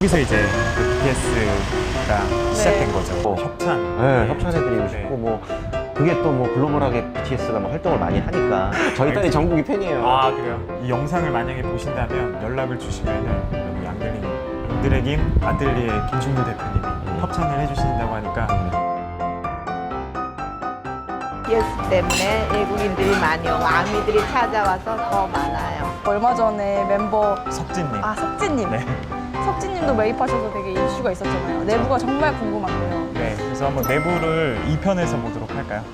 여기서 이제 BTS가 시작된 거죠. 협찬. 네, 협찬해드리고 싶고 뭐 그게 또 뭐 글로벌하게 BTS가 뭐 활동을 많이 하니까 저희 딸이 정국이 팬이에요. 아, 그래요? 이 영상을 만약에 보신다면 연락을 주시면은 여기 양드레김 아틀리에 김충무 대표님이 협찬을 해주신다고 하니까 BTS 때문에 외국인들이 많이 오고 아미들이 찾아와서 더 많아요. 얼마 전에 멤버 석진님. 석진님. 네. 석진님도 매입하셔서 되게 이슈가 있었잖아요. 내부가 정말 궁금한데요. 네, 그래서 한번 내부를 2편에서 보도록 할까요?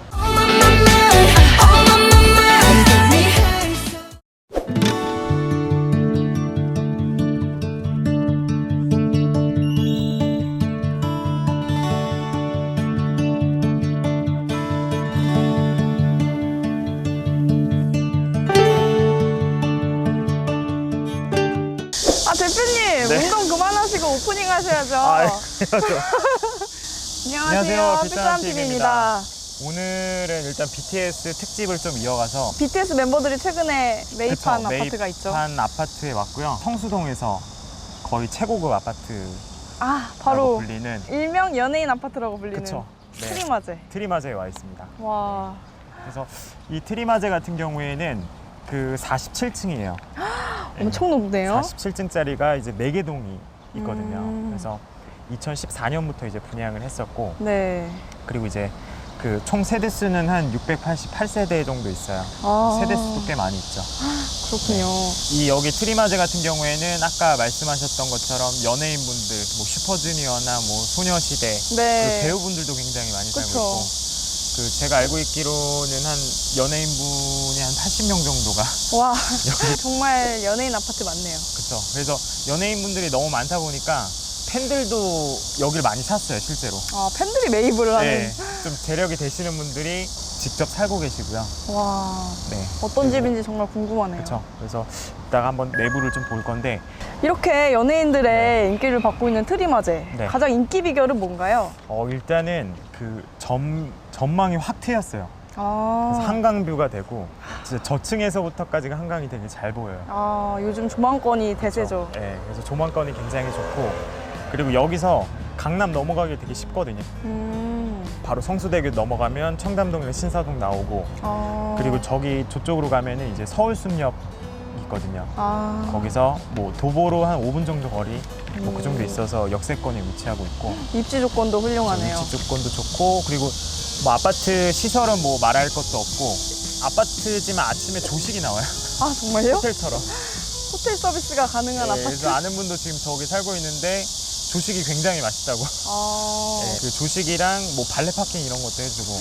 대표님, 네. 운동 그만하시고 오프닝 하셔야죠. 안녕하세요. 삐뚤한TV입니다. 오늘은 일단 BTS 특집을 좀 이어가서 BTS 멤버들이 최근에 매입한 그쵸, 아파트가 있죠. 매입한 아파트에 왔고요. 성수동에서 거의 최고급 아파트라고 바로 불리는 일명 연예인 아파트라고 불리는 그쵸. 네. 트리마제. 트리마제에 와 있습니다. 와, 그래서 이 트리마제 같은 경우에는 그 47층이에요. 엄청 높네요. 47층짜리가 이제 4개동이 있거든요. 음. 그래서 2014년부터 이제 분양을 했었고, 네. 그리고 이제 그 총 세대수는 한 688세대 정도 있어요. 아, 세대수도 꽤 많이 있죠. 그렇군요. 이 여기 트리마제 같은 경우에는 아까 말씀하셨던 것처럼 연예인분들, 뭐 슈퍼주니어나 뭐 소녀시대, 네. 그 배우분들도 굉장히 많이 살고 그쵸. 있고, 그 제가 알고 있기로는 한 연예인분이 한 80명 정도가 와, 여기 정말 연예인 아파트 맞네요. 그쵸. 그래서 연예인분들이 너무 많다 보니까 팬들도 여기를 많이 샀어요, 실제로. 팬들이 매입을 하는. 네, 좀 재력이 되시는 분들이 직접 살고 계시고요. 와, 네. 어떤 집인지 정말 궁금하네요. 그렇죠. 그래서 이따가 한번 내부를 좀 볼 건데 이렇게 연예인들의 인기를 받고 있는 트리마제. 네. 가장 인기 비결은 뭔가요? 일단은 그 전망이 확 트였어요. 그래서 한강뷰가 되고 진짜 저층에서부터까지가 한강이 되게 잘 보여요. 요즘 조망권이 대세죠. 네, 그래서 조망권이 굉장히 좋고 그리고 여기서 강남 넘어가기 되게 쉽거든요. 바로 성수대교 넘어가면 청담동이나 신사동 나오고 그리고 저쪽으로 가면은 이제 서울숲역 있거든요. 거기서 뭐 도보로 한 5분 정도 거리 뭐 그 정도 있어서 역세권에 위치하고 있고 입지 조건도 훌륭하네요. 위치 조건도 좋고 그리고 뭐 아파트 시설은 뭐 말할 것도 없고 아파트지만 아침에 조식이 나와요. 정말요? 호텔처럼. 호텔 서비스가 가능한 아파트? 그래서 아는 분도 지금 저기 살고 있는데 조식이 굉장히 맛있다고. 그 조식이랑 뭐 발레 파킹 이런 것도 해주고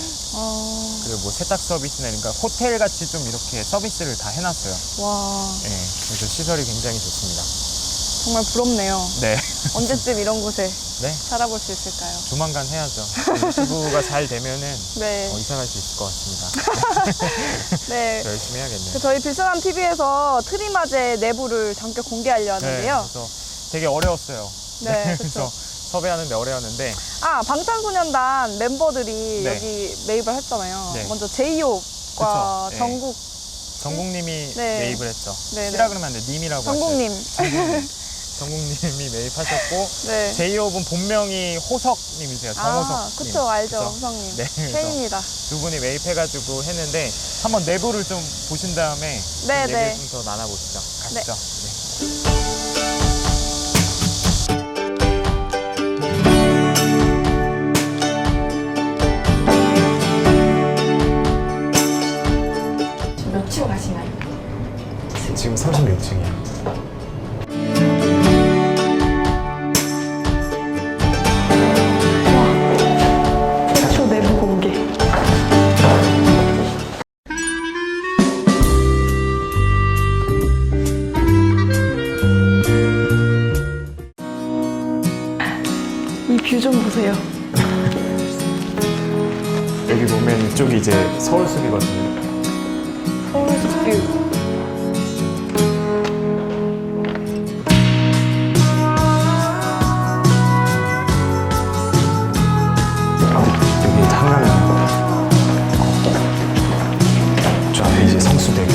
그리고 뭐 세탁 서비스나 그러니까 호텔 같이 좀 이렇게 서비스를 다 해놨어요. 와, 그래서 시설이 굉장히 좋습니다. 정말 부럽네요. 네. 언제쯤 이런 곳에 네. 살아볼 수 있을까요? 조만간 해야죠. 유튜브가 잘 되면은 네. 이사 갈 수 있을 것 같습니다. 네. 열심히 해야겠네요. 저희 빌선함 TV에서 트리마제 내부를 잠깐 공개하려 하는데요. 그래서 되게 어려웠어요. 네, 그래서 그쵸. 섭외하는데 어려웠는데 방탄소년단 멤버들이 네. 여기 매입을 했잖아요. 네. 먼저 제이홉과 그쵸. 네. 네. 정국님이 매입을 했죠. 네, 씨라 네. 그러면 안 돼. 님이라고 정국님. 하셔요. 정국님이 매입하셨고 네. 제이홉은 본명이 호석님이세요. 정호석님. 그쵸, 알죠, 그쵸? 후성님. 네, 그래서 팬입니다. 두 분이 매입해가지고 했는데 한번 내부를 좀 보신 다음에 네, 얘기를 네. 좀 더 나눠보시죠. 가시죠. 네. 몇 층 가시나요? 지금 36층이요. 초 내부 공개. 이 뷰 좀 보세요. 여기 보면 이쪽이 이제 서울숲이거든요. 서울숲 뷰. 여기 한강. 저 앞에 이제 성수대교.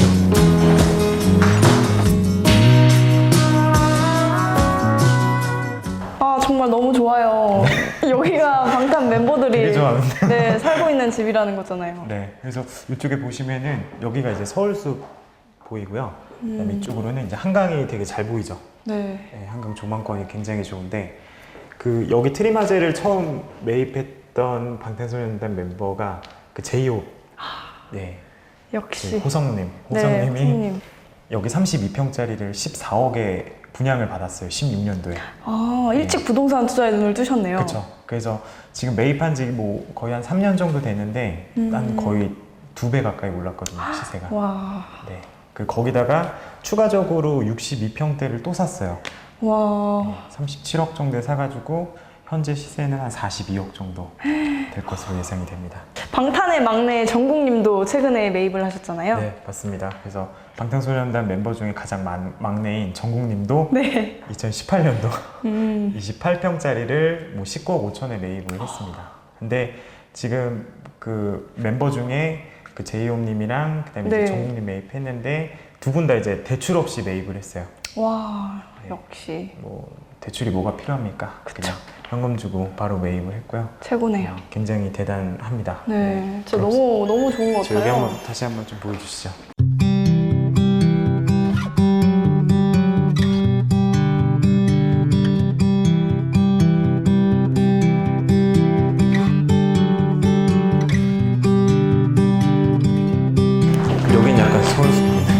있는 집이라는 거잖아요. 네, 그래서 이쪽에 보시면은 여기가 이제 서울숲 보이고요. 그다음에 이쪽으로는 이제 한강이 되게 잘 보이죠. 네. 네, 한강 조망권이 굉장히 좋은데 그 여기 트리마제를 처음 매입했던 방탄소년단 멤버가 그 제이홉, 네, 역시. 그 호성님이 호성님. 여기 32평짜리를 14억에 분양을 받았어요. 16년도에. 아, 일찍 부동산 투자에 눈을 뜨셨네요. 그렇죠. 그래서 지금 매입한 지 뭐 거의 한 3년 정도 됐는데 한 거의 2배 가까이 올랐거든요, 시세가. 와. 네. 그 거기다가 추가적으로 62평대를 또 샀어요. 와. 37억 정도에 사가지고 현재 시세는 한 42억 정도 될 것으로 예상이 됩니다. 방탄의 막내 정국님도 최근에 매입을 하셨잖아요. 네, 맞습니다. 그래서 방탄소년단 멤버 중에 가장 막내인 정국님도 네. 2018년도 28평짜리를 뭐 19억 5천에 매입을 했습니다. 근데 지금 그 멤버 중에 그 제이홉님이랑 그다음에 네. 이제 정국님 매입했는데 두 분 다 이제 대출 없이 매입을 했어요. 와, 네. 역시 뭐 대출이 뭐가 필요합니까? 그냥 현금 주고 바로 매입을 했고요. 최고네요. 굉장히 대단합니다. 네, 저 그럼 너무 좋은 것 저 여기 같아요. 한번 다시 한번 좀 보여주시죠. 여긴 약간 서울숲입니다.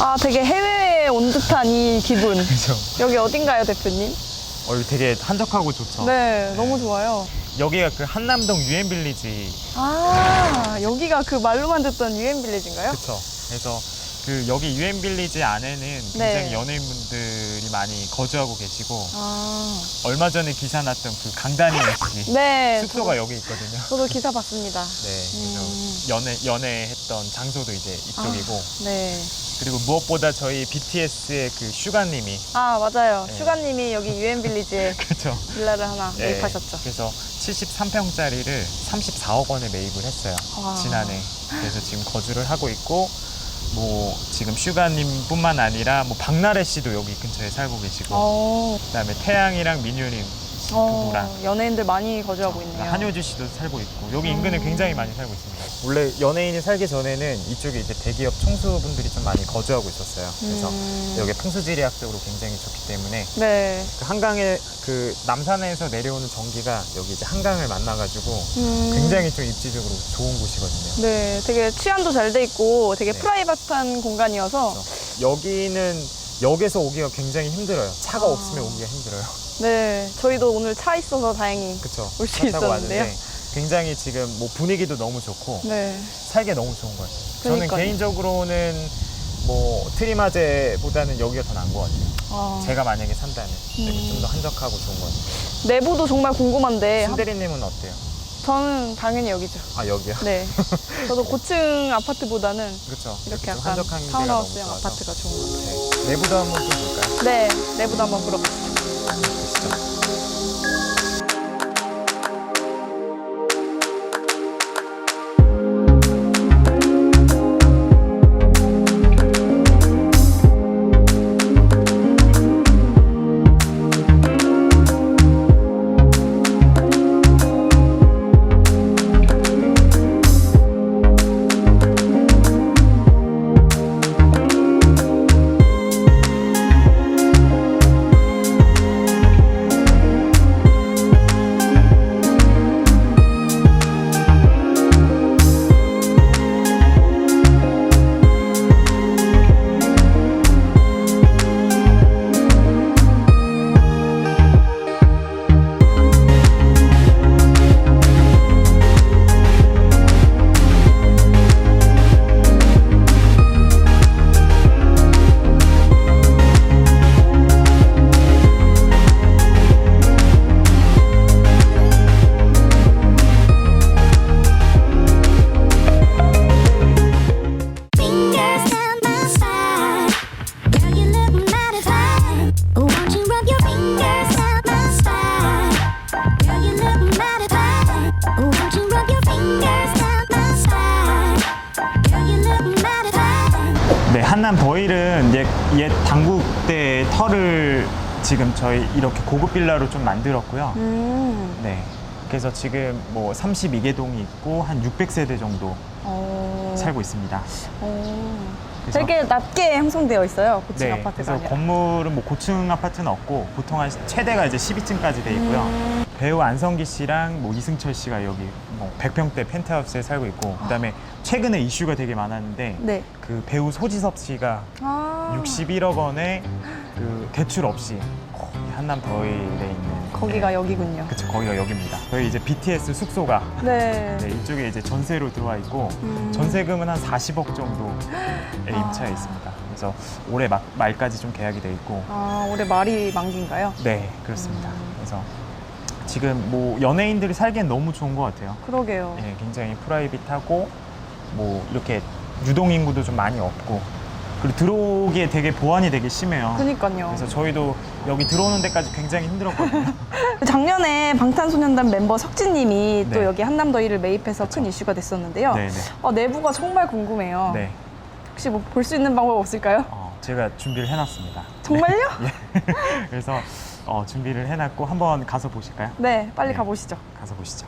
아, 되게 해외에 온 듯한 이 기분. 그죠? 여기 어딘가요, 대표님? 여기 되게 한적하고 좋죠? 네, 너무 좋아요. 여기가 그 한남동 유엔빌리지. 아, 여기가 그 말로만 듣던 유엔빌리지인가요? 그쵸. 그래서 그 여기 유엔빌리지 안에는 굉장히 연예인분들이 많이 거주하고 계시고 아, 얼마 전에 기사 났던 그 강다니엘 씨 네. 숙소가 여기 있거든요. 저도 기사 봤습니다. 네, 그래서 연애했던 장소도 이제 이쪽이고 네. 그리고 무엇보다 저희 BTS의 그 슈가님이 아, 맞아요. 네. 슈가님이 여기 유엔빌리지에 그렇죠. 빌라를 하나 네, 매입하셨죠. 그래서 73평짜리를 34억 원에 매입을 했어요. 와. 지난해. 그래서 지금 거주를 하고 있고 뭐 지금 슈가님뿐만 아니라 뭐 박나래 씨도 여기 근처에 살고 계시고 그다음에 태양이랑 민유님 부부랑 연예인들 많이 거주하고 있네요. 한효주 씨도 살고 있고 여기 인근에 굉장히 많이 살고 있습니다. 원래 연예인이 살기 전에는 이쪽에 이제 대기업 총수분들이 좀 많이 거주하고 있었어요. 그래서 여기 풍수지리학적으로 굉장히 좋기 때문에 네. 그 한강에 그 남산에서 내려오는 전기가 여기 이제 한강을 만나가지고 굉장히 좀 입지적으로 좋은 곳이거든요. 네, 되게 치안도 잘 돼 있고 되게 네. 프라이빗한 공간이어서 여기는 역에서 오기가 굉장히 힘들어요. 차가 없으면 오기가 힘들어요. 네, 저희도 오늘 차 있어서 다행히 그쵸? 올 수 차 타고 있었는데요. 왔는데 굉장히 지금 뭐 분위기도 너무 좋고 네. 살기 너무 좋은 것 같아요. 저는 그러니까요. 개인적으로는 뭐 트리마제보다는 여기가 더 나은 것 같아요. 아, 제가 만약에 산다면 여기 좀 더 한적하고 좋은 것 같아요. 내부도 정말 궁금한데 신대리님은 어때요? 저는 당연히 여기죠. 아 여기요? 네. 저도 고층 아파트보다는 그렇죠. 이렇게 좀 약간 한적한 데가 너무 타운하우스형 좋아서. 아파트가 좋은 것 같아요. 네. 내부도 한번 좀 볼까요? 네, 내부도 한번 물어보시죠. 보시죠. 한남 더힐은 옛 당국대 터를 지금 저희 이렇게 고급 빌라로 좀 만들었고요. 네. 그래서 지금 뭐 32개 동이 있고 한 600세대 정도 살고 있습니다. 그래서- 되게 낮게 형성되어 있어요. 고층 네, 아파트가 그래서 아니라. 건물은 뭐 고층 아파트는 없고 보통 한 최대가 이제 12층까지 돼 있고요. 배우 안성기 씨랑 뭐 이승철 씨가 여기 뭐 100평대 펜트하우스에 살고 있고 그다음에 최근에 이슈가 되게 많았는데 네. 그 배우 소지섭 씨가 61억 원의 그 대출 없이 한남 더힐에 있는 거기가 여기군요. 그쵸, 거기가 여기입니다. 저희 이제 BTS 숙소가 네. 네, 이쪽에 이제 전세로 들어와 있고 전세금은 한 40억 정도에 임차해 있습니다. 그래서 올해 말까지 좀 계약이 돼 있고 올해 말이 만기인가요? 네 그렇습니다. 그래서 지금 뭐 연예인들이 살기엔 너무 좋은 것 같아요. 그러게요. 예, 굉장히 프라이빗하고 뭐 이렇게 유동 인구도 좀 많이 없고 그리고 들어오기에 되게 보안이 되게 심해요. 그니까요. 그래서 저희도 여기 들어오는 데까지 굉장히 힘들었거든요. 작년에 방탄소년단 멤버 석진님이 또 네. 여기 한남더힐을 매입해서 큰 이슈가 됐었는데요. 네네. 내부가 정말 궁금해요. 네. 혹시 뭐 볼 수 있는 방법 없을까요? 제가 준비를 해놨습니다. 정말요? 그래서 준비를 해놨고 한번 가서 보실까요? 네, 빨리 네. 가보시죠. 가서 보시죠.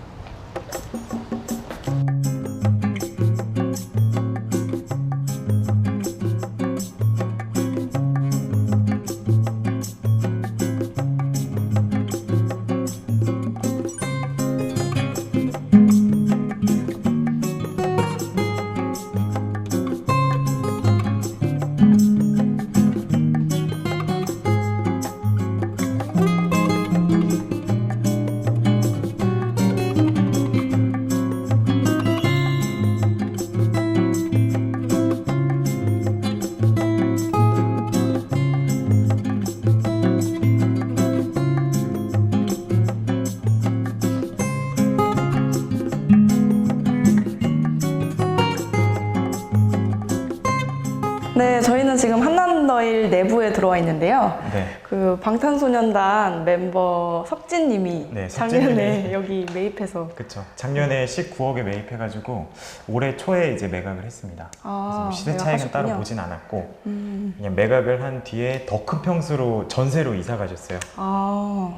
네, 저희는 지금 한남더힐 내부에 들어와 있는데요. 네. 그 방탄소년단 멤버 석진님이 네, 작년에 석진님이. 여기 매입해서 그렇죠. 작년에 19억에 매입해가지고 올해 초에 이제 매각을 했습니다. 그래서 뭐 시세 차익은 따로 매각하셨군요. 보진 않았고 그냥 매각을 한 뒤에 더 큰 평수로 전세로 이사 가셨어요.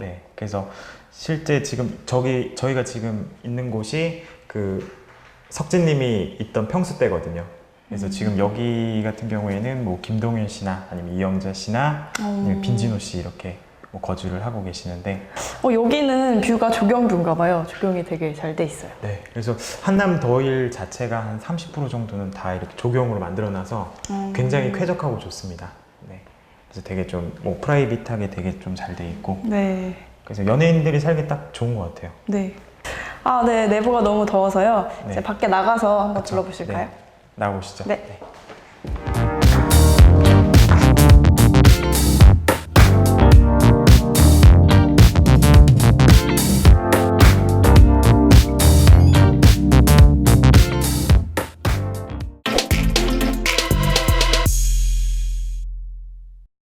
네. 그래서 실제 지금 저희가 지금 있는 곳이 그 석진님이 있던 평수대거든요. 그래서 지금 여기 같은 경우에는 뭐 김동현 씨나 아니면 이영자 씨나 아니면 빈진호 씨 이렇게 뭐 거주를 하고 계시는데 여기는 뷰가 조경뷰인가 봐요. 조경이 되게 잘 돼 있어요. 네, 그래서 한남 더힐 자체가 한 30% 정도는 다 이렇게 조경으로 만들어놔서 굉장히 쾌적하고 좋습니다. 네, 그래서 되게 좀 뭐 프라이빗하게 되게 좀 잘 돼 있고 네. 그래서 연예인들이 살기 딱 좋은 것 같아요. 네. 네, 내부가 너무 더워서요. 네. 이제 밖에 나가서 한번 그쵸? 둘러보실까요? 네, 나가보시죠. 네.